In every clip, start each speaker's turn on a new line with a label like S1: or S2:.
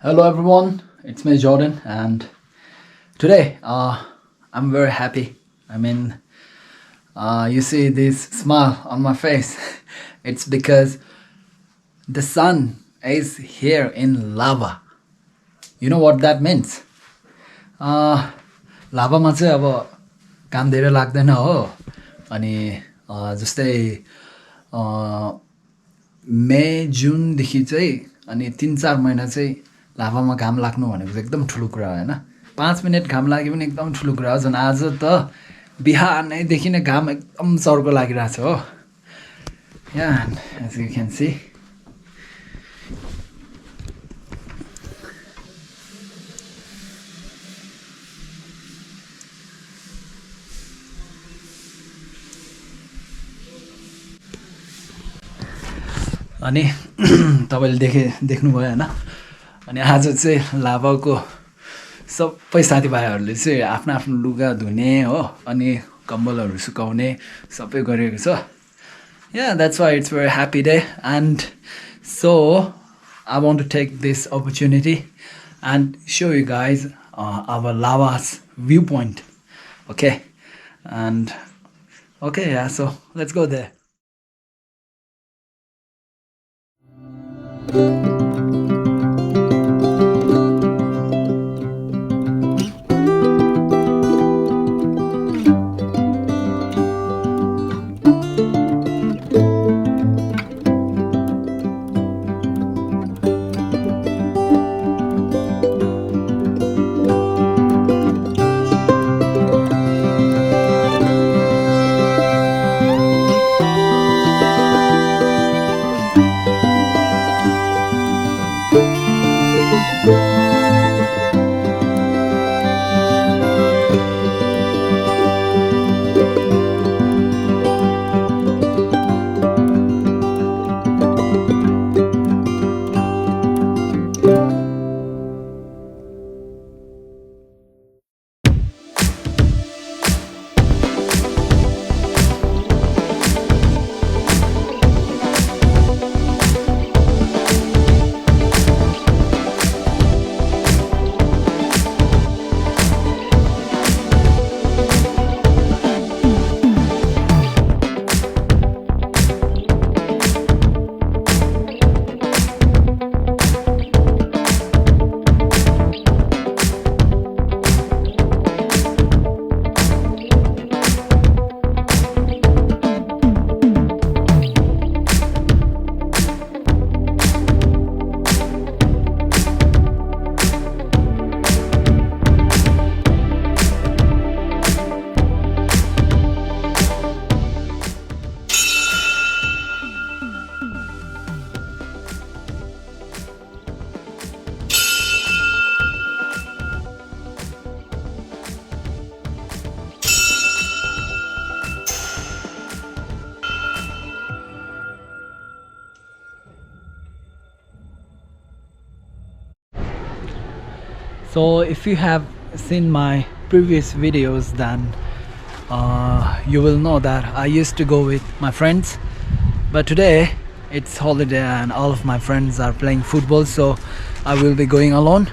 S1: Hello everyone, it's me Jordan, and today I'm very happy. You see this smile on my face. It's because the sun is here in lava. You know what that means? लाभामा चाहिँ अब काम धेरै लाग्दैन हो अनि जस्तै मे जुनदेखि चाहिँ अनि 3-4 महिना चाहिँ लाभामा घाम लाग्नु भनेको चाहिँ एकदम ठुलो कुरा हो हैन 5 मिनेट घाम लाग्यो भने एकदम ठुलो कुरा हो जन आज त बिहानैदेखि नै घाम एकदम चर्को लागिरहेछ हो as you can see अनि तपाईले देख्नुभयो हैन अनि आज चाहिँ लाभाको सबै साथीभाइहरुले चाहिँ आफ्नो आफ्नो लुगा धुने हो अनि कम्बलहरु सुकाउने सबै गरेको छ that's why it's very happy day and so I want to take this opportunity and show you guys our lava's viewpoint. Okay so let's go there. So if you have seen my previous videos, then you will know that I used to go with my friends, but today it's holiday and all of my friends are playing football, so I will be going alone.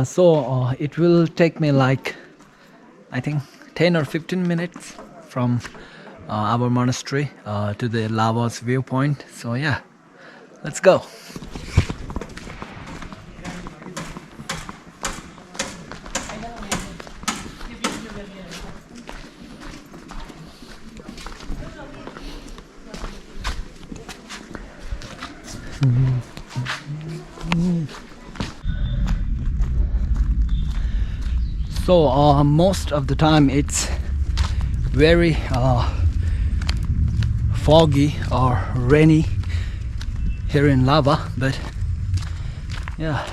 S1: So it will take me like I think 10 or 15 minutes from our monastery to the lava's viewpoint. So yeah, let's go. So most of the time it's very foggy or rainy here in lava, but yeah,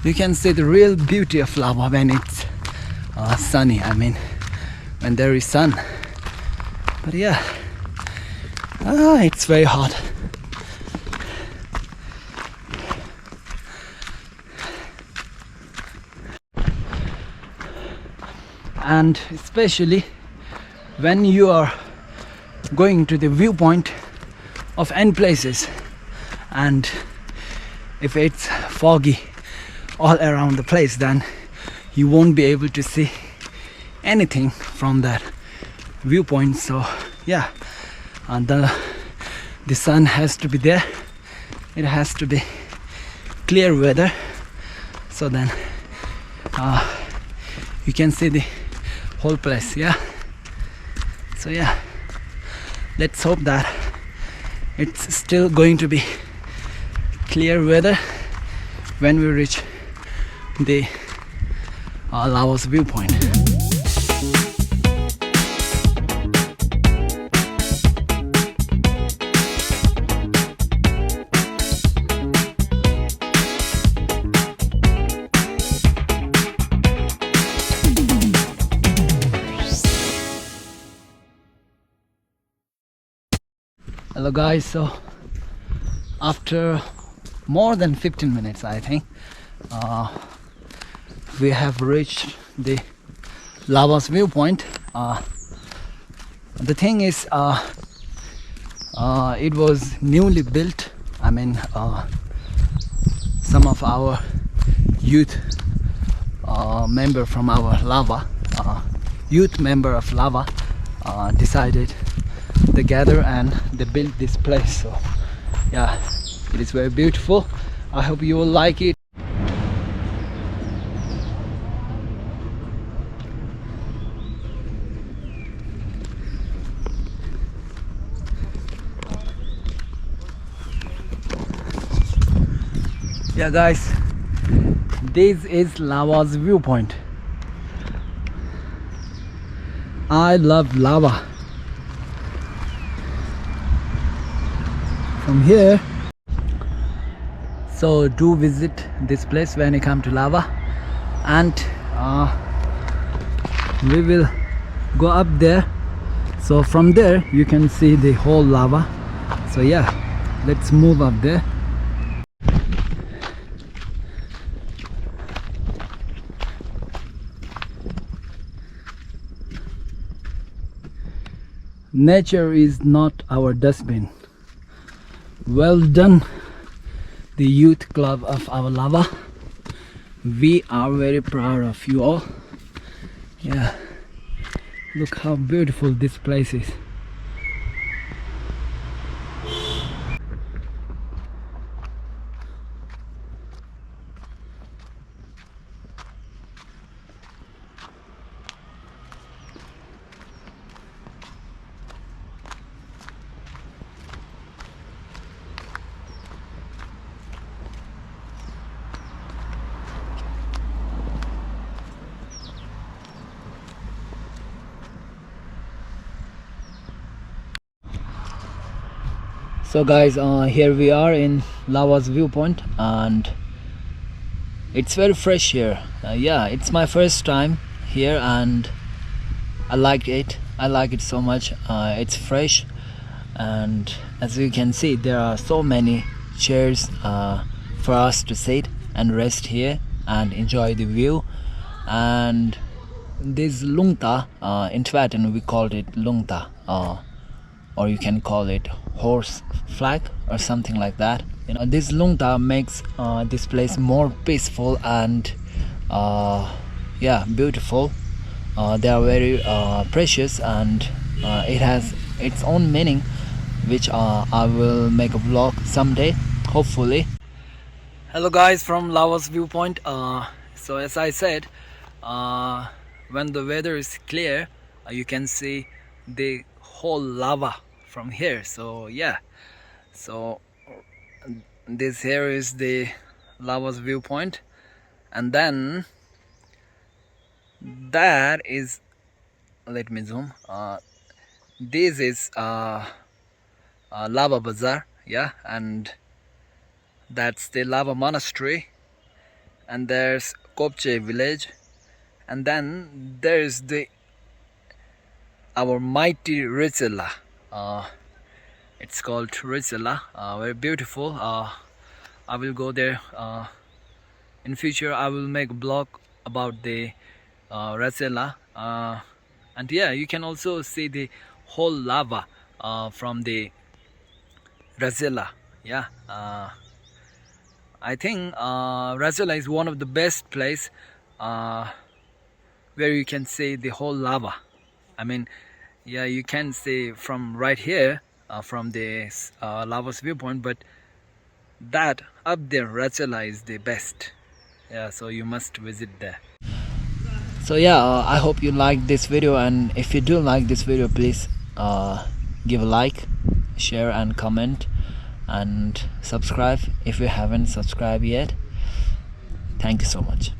S1: you can see the real beauty of lava when it's sunny. I mean, when there is sun. But yeah, it's very hot. And especially when you are going to the viewpoint of any places and if it's foggy all around the place, then you won't be able to see anything from that viewpoint. So yeah, and the sun has to be there. It has to be clear weather, so then you can see the whole place. Yeah, so yeah, let's hope that it's still going to be clear weather when we reach the Laos viewpoint. Hello guys, so after more than 15 minutes, I think we have reached the Laos viewpoint. The thing is, it was newly built. I mean, some of our youth member from our youth member of Lava decided they gather and they built this place. So yeah, it is very beautiful. I hope you will like it. Yeah guys, this is Lava's viewpoint. I love lava. From here, so do visit this place when you come to Lava, and we will go up there. So from there you can see the whole lava. So yeah, let's move up there. Nature is not our dustbin. Well done, the youth club of our Lava. We are very proud of you all. Yeah, look how beautiful this place is. So guys, here we are in Lava's viewpoint, and it's very fresh here. Yeah, it's my first time here and I like it. I like it so much. It's fresh, and as you can see, there are so many chairs for us to sit and rest here and enjoy the view. And this lungta, in Tibetan we called it lungta, or you can call it horse flag or something like that. You know, this lungta makes this place more peaceful and yeah, beautiful. They are very precious, and it has its own meaning, which I will make a vlog someday, hopefully. Hello guys, from Laos viewpoint. So as I said, when the weather is clear, you can see the whole lava from here. So yeah, so this here is the Laos viewpoint, and then that is, let me zoom, this is Lava Bazaar. Yeah, and that's the Lava Monastery, and there's Kopche village, and then there's the our mighty Rizela. It's called Rizela. Very beautiful. I will go there in future. I will make a blog about the Rizela, and yeah, you can also see the whole lava from the Rizela. Yeah, I think Rajala is one of the best place where you can see the whole lava. I mean, yeah, you can see from right here, from the lava's viewpoint, but that up there, Rajala is the best. Yeah, so you must visit there. So yeah, I hope you like this video, and if you do like this video, please give a like, share and comment, and subscribe if you haven't subscribed yet. Thank you so much.